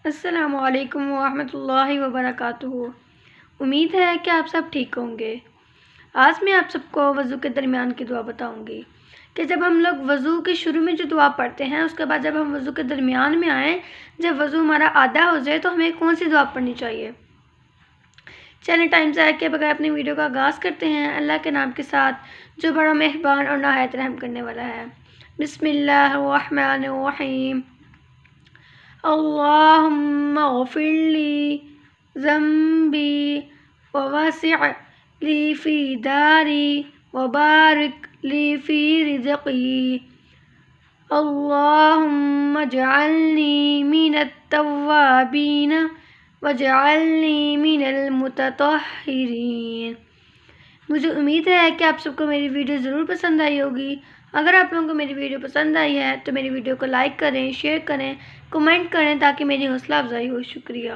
السلام علیکم ورحمۃ اللہ وبرکاتہ۔ امید ہے کہ آپ سب ٹھیک ہوں گے۔ آج میں آپ سب کو وضو کے درمیان کی دعا بتاؤں گی کہ جب ہم لوگ وضو کے شروع میں جو دعا پڑھتے ہیں، اس کے بعد جب ہم وضو کے درمیان میں آئیں، جب وضو ہمارا آدھا ہو جائے تو ہمیں کون سی دعا پڑھنی چاہیے۔ چلیں ٹائم ضائع کیے بغیر اپنی ویڈیو کا آغاز کرتے ہیں اللہ کے نام کے ساتھ جو بڑا مہربان اور نہایت رحم کرنے والا ہے۔ بسم اللہ الرحمن الرحیم۔ اللہم اغفر لی ذنبی ووسع لی فی داری وبارک لی فی رزقی۔ اللہم اجعلنی من التوابین واجعلنی من المتطہرین۔ مجھے امید ہے کہ آپ سب کو میری ویڈیو ضرور پسند آئی ہوگی۔ اگر آپ لوگوں کو میری ویڈیو پسند آئی ہے تو میری ویڈیو کو لائک کریں، شیئر کریں، کمنٹ کریں تاکہ میری حوصلہ افزائی ہو۔ شکریہ۔